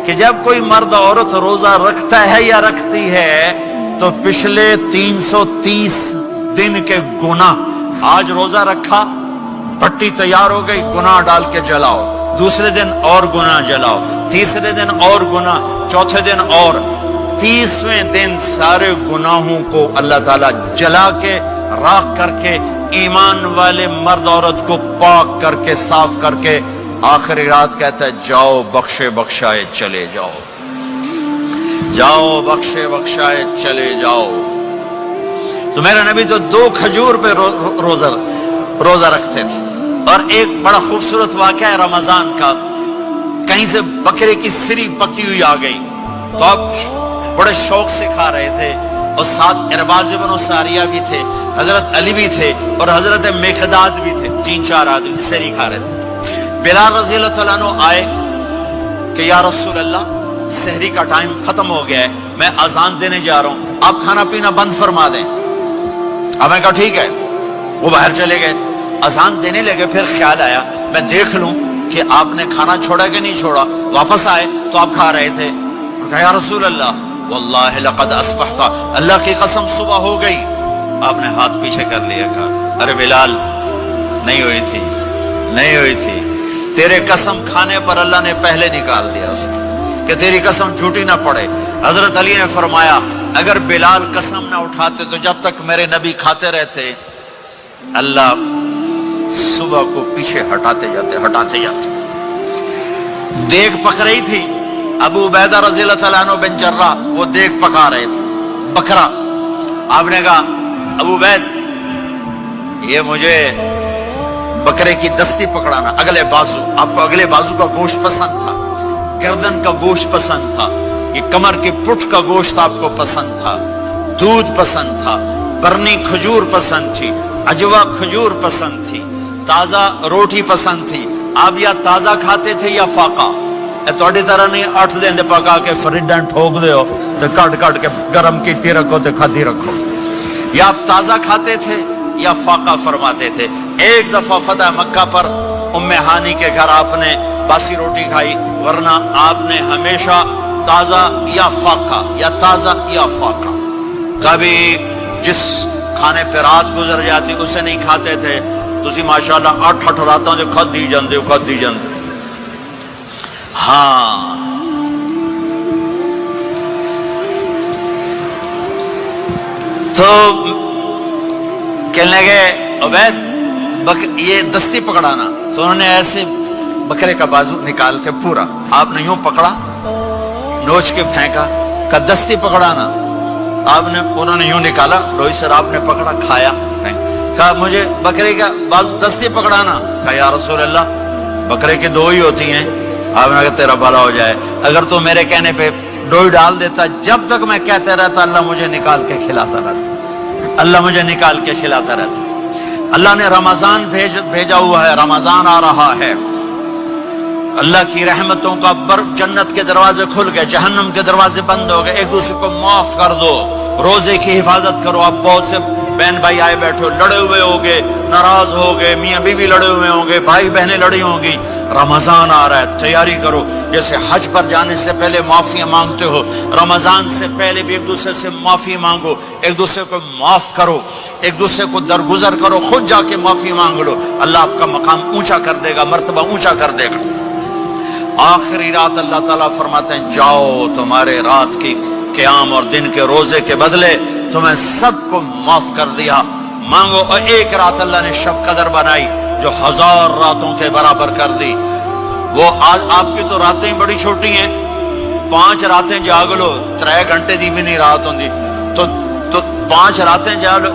کہ جب کوئی مرد عورت روزہ رکھتا ہے یا رکھتی ہے تو پچھلے 330 دن کے گناہ، آج روزہ رکھا، پٹی تیار ہو گئی، گناہ ڈال کے جلاؤ، دوسرے دن اور گناہ جلاؤ، تیسرے دن اور گناہ، چوتھے دن اور، 30ویں دن سارے گناہوں کو اللہ تعالیٰ جلا کے راکھ کر کے ایمان والے مرد عورت کو پاک کر کے صاف کر کے آخری رات کہتا ہے جاؤ بخشے بخشائے چلے جاؤ، جاؤ بخشے بخشائے چلے جاؤ۔ تو میرا نبی تو 2 کھجور پہ روزہ رکھتے تھے۔ اور ایک بڑا خوبصورت واقعہ ہے رمضان کا، کہیں سے بکرے کی سری پکی ہوئی آ گئی تو آپ بڑے شوق سے کھا رہے تھے، اور ساتھ ارباز بن ساریہ بھی تھے، حضرت علی بھی تھے اور حضرت مقداد بھی تھے، 3-4 آدمی سری کھا رہے تھے۔ بلال رضی اللہ عنہ آئے کہ یا رسول اللہ سحری کا ٹائم ختم ہو گیا ہے، میں اذان دینے جا رہا ہوں، آپ کھانا پینا بند فرما دیں۔ اب میں کہا ٹھیک ہے، وہ باہر چلے گئے، اذان دینے لگے، پھر خیال آیا میں دیکھ لوں کہ آپ نے کھانا چھوڑا کہ نہیں چھوڑا، واپس آئے تو آپ کھا رہے تھے۔ کہا یا رسول اللہ واللہ لقد اصبحت، اللہ کی قسم صبح ہو گئی۔ آپ نے ہاتھ پیچھے کر لیا، کہا ارے بلال نہیں ہوئی تھی، نہیں ہوئی تھی، تیرے قسم کھانے پر اللہ نے پہلے نکال دیا اس کو کہ تیری قسم جھوٹی نہ پڑے۔ حضرت علی نے فرمایا اگر بلال قسم نہ اٹھاتے تو جب تک میرے نبی کھاتے رہتے اللہ صبح کو پیچھے ہٹاتے جاتے۔ دیگ پک رہی تھی، ابو عبیدہ رضی اللہ تعالیٰ عنہ بن جراح وہ دیگ پکا رہے تھے، بکرا۔ آپ نے کہا ابو عبید یہ مجھے بکرے کی دستی پکڑانا، اگلے بازو، آپ کو اگلے بازو کا گوشت پسند تھا، گردن کا گوشت پسند تھا، یہ کمر کی پٹھ کا گوشت آپ کو پسند تھا، دودھ پسند تھا، برنی کھجور پسند تھی، عجوا کھجور پسند تھی، تازہ روٹی پسند تھی۔ آپ یا تازہ کھاتے تھے یا فاقہ، توڑی طرح نہیں 8 دن دے پکا کے فریڈن ٹھوک دے ہو تو کٹ کے گرم کیتی رکھو تو کھاتی رکھو، یا آپ تازہ کھاتے تھے یا فاقہ فرماتے تھے۔ ایک دفعہ فتح مکہ پر ام ہانی کے گھر آپ نے باسی روٹی کھائی، ورنہ آپ نے ہمیشہ تازہ یا فاقہ یا تازہ یا فاقہ، کبھی جس کھانے پہ رات گزر جاتی اسے نہیں کھاتے تھے۔ تسی ماشاءاللہ 8 راتوں جو کھد دی جاندے ہاں۔ تو کہنے لگے عبید یہ دستی پکڑانا، تو انہوں نے ایسے بکرے کا بازو نکال کے پورا آپ نے یوں پکڑا، نوچ کے پھینکا، کہ دستی پکڑانا، انہوں نے یوں نکالا، ڈوئی سر آپ نے پکڑا، کھایا، کہا مجھے بکرے کا بازو دستی پکڑانا۔ کہا یا رسول اللہ بکرے کی 2 ہی ہوتی ہیں۔ آپ نے کہا تیرا بھلا ہو جائے، اگر تو میرے کہنے پہ ڈوئی ڈال دیتا، جب تک میں کہتے رہتا اللہ مجھے نکال کے کھلاتا رہتا، اللہ مجھے نکال کے کھلاتا رہتا۔ اللہ نے رمضان بھیجا ہوا ہے، رمضان آ رہا ہے، اللہ کی رحمتوں کا جنت کے دروازے کھل گئے، جہنم کے دروازے بند ہو گئے، ایک دوسرے کو معاف کر دو، روزے کی حفاظت کرو۔ اب بہت سے بہن بھائی آئے بیٹھو، لڑے ہوئے ہوگے، ناراض ہوگے، میاں بیوی لڑے ہوئے ہوں گے، بھائی بہنیں لڑی ہوں گی۔ رمضان آ رہا ہے، تیاری کرو، جیسے حج پر جانے سے پہلے معافی مانگتے ہو، رمضان سے پہلے بھی ایک دوسرے سے معافی مانگو، ایک دوسرے کو معاف کرو، ایک دوسرے کو درگزر کرو، خود جا کے معافی مانگ لو، اللہ آپ کا مقام اونچا کر دے گا، مرتبہ اونچا کر دے گا۔ آخری رات اللہ تعالیٰ فرماتے ہیں جاؤ، تمہارے رات کی قیام اور دن کے روزے کے بدلے تمہیں سب کو معاف کر دیا، مانگو۔ اور ایک رات اللہ نے شب قدر بنائی جو 1000 راتوں کے برابر کر دی۔ وہ آج آپ کی تو راتیں بڑی چھوٹی ہیں، 5 راتیں جاگ لو، 3 گھنٹے دی بھی نہیں رات ہوندی، تو 5 راتیں جاگ لو،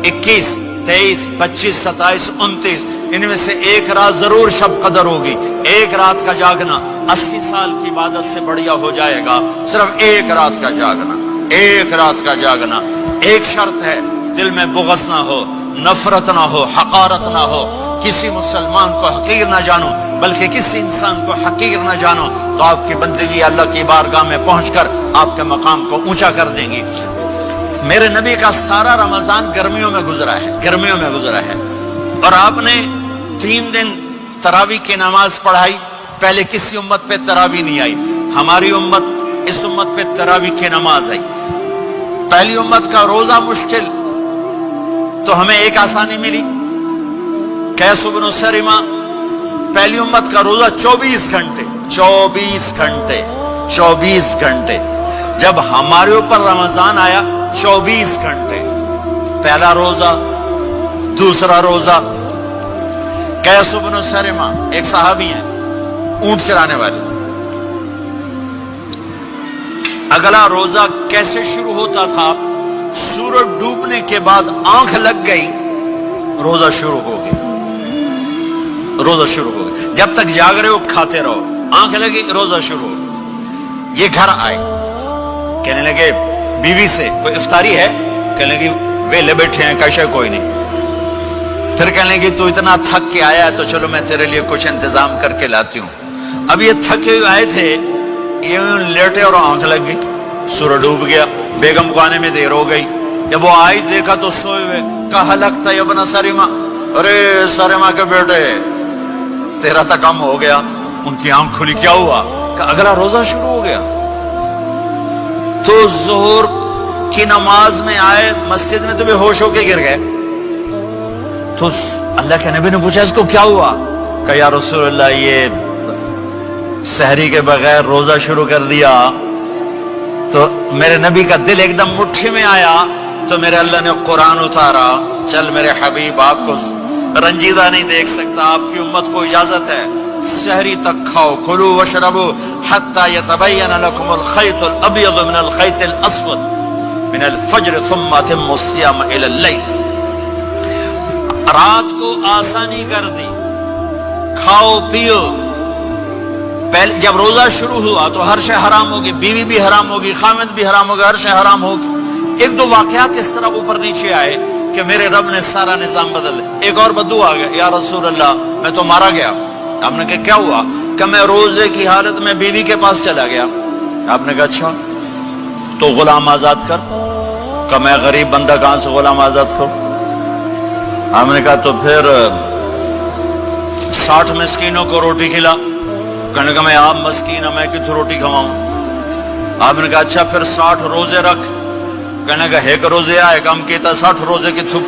21 23 25 27 29، ان میں سے ایک رات ضرور شب قدر ہوگی۔ ایک رات کا جاگنا 80 سال کی عبادت سے بڑھیا ہو جائے گا، صرف ایک رات کا جاگنا، ایک رات کا جاگنا۔ ایک شرط ہے، دل میں بغض نہ ہو، نفرت نہ ہو، حقارت نہ ہو، کسی مسلمان کو حقیر نہ جانو، بلکہ کسی انسان کو حقیر نہ جانو، تو آپ کی بندگی اللہ کی بارگاہ میں پہنچ کر آپ کے مقام کو اونچا کر دیں گی۔ میرے نبی کا سارا رمضان گرمیوں میں گزرا ہے، گرمیوں میں گزرا ہے، اور آپ نے 3 دن تراویح کی نماز پڑھائی۔ پہلے کسی امت پہ تراویح نہیں آئی، ہماری امت اس امت پہ تراویح کی نماز آئی. پہلی امت کا روزہ مشکل تو ہمیں ایک آسانی ملی. قیس بن سرمہ پہلی امت کا روزہ 24 گھنٹے 24 گھنٹے. جب ہمارے اوپر رمضان آیا 24 گھنٹے. پہلا روزہ دوسرا روزہ. قیس بن سرمہ ایک صحابی ہیں اونٹ چرانے والے. اگلا روزہ کیسے شروع ہوتا تھا؟ سورج ڈوبنے کے بعد آنکھ لگ گئی روزہ شروع ہو گیا. جب تک جاگ رہے ہو کھاتے رہو. آنکھ لگی روزہ شروع ہو. یہ گھر آئے کہنے لگے بیوی سے کوئی افطاری ہے؟ کہنے لگے ویلے بیٹھے ہیں کیسے کوئی نہیں. پھر کہنے لگے تو اتنا تھک کے آیا ہے تو چلو میں تیرے لیے کچھ انتظام کر کے لاتی ہوں. اب یہ تھکے ہوئے آئے تھے, یہ لیٹے اور آنکھ لگ گئی. سورج ڈوب گیا. بیگم کو آنے میں دیر ہو گئی. جب وہ آئی دیکھا تو سوئے ہوئے. کہا لگتا ہے ابن سرمہ, ارے سرمہ کے بیٹے تیرا تو کم ہو گیا. ان کی آنکھ کھلی. کیا ہوا؟ کہ اگلا روزہ شروع ہو گیا. تو ظہر کی نماز میں آئے مسجد میں تو بے ہوش ہو کے گر گئے. تو اللہ کے نبی نے پوچھا اس کو کیا ہوا؟ کہ یا رسول اللہ یہ سحری کے بغیر روزہ شروع کر دیا. تو میرے نبی کا دل ایک دم مٹھی میں آیا. تو میرے اللہ نے قرآن اتارا, چل میرے حبیب آپ کو رنجیدہ نہیں دیکھ سکتا, آپ کی امت کو اجازت ہے سحری تک کھاؤ. کلوا واشربوا حتی یتبین لکم الخیط الابیض من الخیط الاسود من الفجر ثم اتموا الصیام الی اللیل. رات کو آسانی کر دی, کھاؤ پیو. پہلے جب روزہ شروع ہوا تو ہر شے حرام ہوگی, بیوی بھی حرام ہوگی, خامد بھی حرام ہوگا, ہر شے حرام ہوگی. ایک دو واقعات اس طرح اوپر نیچے آئے کہ میرے رب نے سارا نظام بدل. ایک اور بدو آ گیا, یا رسول اللہ میں تو مارا گیا. آپ نے کہا کیا ہوا؟ کہ میں روزے کی حالت میں بیوی کے پاس چلا گیا. آپ نے کہا اچھا تو غلام آزاد کر. کہ میں غریب بندہ کہاں سے غلام آزاد کروں؟ آپ نے کہا تو پھر 60 مسکینوں کو روٹی کھلا. کہنے کا میں آپ مسکین ہوں, میں کتوں روٹی کھواؤں؟ آپ نے کہا اچھا پھر 60 روزے رکھ. کہنے کا ایک روزے آئے کم کیتا 60 روزے کی تھپ.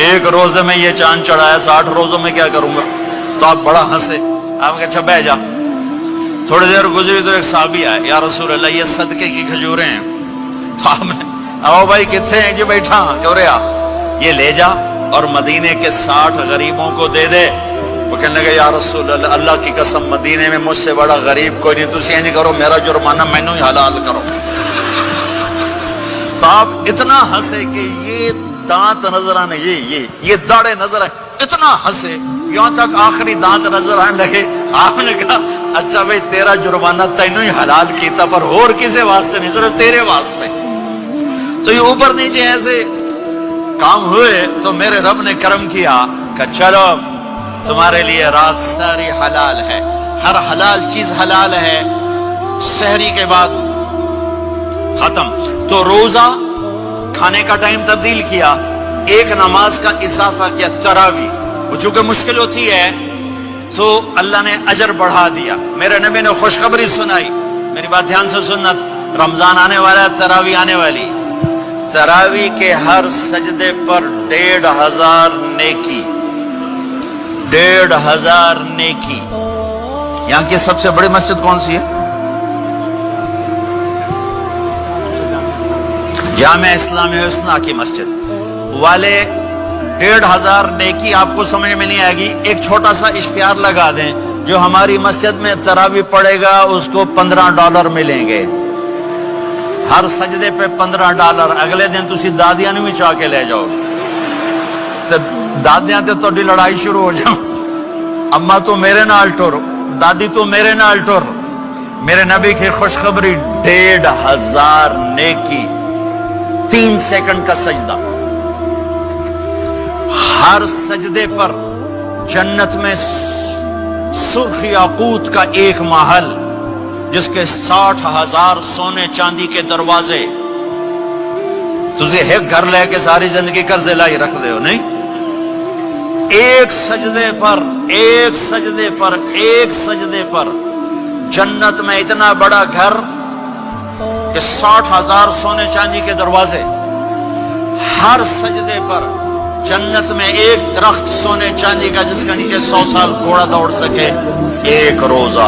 ایک روزے میں یہ چاند چڑھایا, 60 روزوں میں کیا کروں گا؟ تو آپ بڑا ہنسے. آپ نے کہا اچھا بہ جا. تھوڑی دیر گزری تو ایک صحابی آئے, یا رسول اللہ یہ صدقے کی کھجوریں ہیں. تو آپ نے آؤ بھائی کتنے ہیں؟ جی بیٹھا چوریا, یہ لے جا اور مدینے کے 60 غریبوں کو دے دے. وہ کہنے لگا یا رسول اللہ اللہ کی قسم مدینے میں مجھ سے بڑا غریب کوئی نہیں, تسی یہ نہیں کرو میرا جرمانہ مینوں ہی حلال کرو. تو آپ اتنا ہنسے کہ یہ دانت نظر آنے, یہ داڑے نظر آئے. اتنا ہنسے یہاں تک آخری دانت نظر آنے لگے. آپ نے کہا اچھا بھائی تیرا جرمانہ تینوں ہی حلال کیتا پر اور کسی واسطے نہیں, صرف تیرے واسطے. تو یہ اوپر نیچے ایسے کام ہوئے تو میرے رب نے کرم کیا کہ چلو تمہارے لیے رات ساری حلال ہے, ہر حلال چیز حلال ہے. سحری کے بعد ختم. تو روزہ کھانے کا ٹائم تبدیل کیا, ایک نماز کا اضافہ کیا تراویح. وہ چونکہ مشکل ہوتی ہے تو اللہ نے اجر بڑھا دیا. میرے نبی نے خوشخبری سنائی, میری بات دھیان سے سننا, رمضان آنے والا ہے, تراویح آنے والی. تراویح کے ہر سجدے پر 1500 نیکی, 1500 نیکی. یہاں کی سب سے بڑی مسجد کون سی ہے؟ جامع اسلامی حسنہ کی مسجد والے. 1500 نیکی آپ کو سمجھ میں نہیں آئے گی. ایک چھوٹا سا اشتہار لگا دیں, جو ہماری مسجد میں تراویح پڑے گا اس کو $15 ملیں گے. ہر سجدے پہ $15. اگلے دن تسی دادیاں بھی چاہ کے لے جاؤ. دادیاں تے تھوڑی لڑائی شروع ہو جاؤ, اما تو میرے نال ٹر, دادی تو میرے نال ٹر. میرے نبی کی خوشخبری 1500 نیکی, 3 سیکنڈ کا سجدہ. ہر سجدے پر جنت میں سرخ یاقوت کا ایک محل جس کے 60,000 سونے چاندی کے دروازے. تجھے ایک گھر لے کے ساری زندگی قرضے لائی رکھ دے ہو نہیں. ایک سجدے پر جنت میں اتنا بڑا گھر کہ 60,000 سونے چاندی کے دروازے، ہر سجدے پر جنت میں ایک درخت سونے چاندی کا جس کا نیچے 100 سال گھوڑا دوڑ سکے، ایک روزہ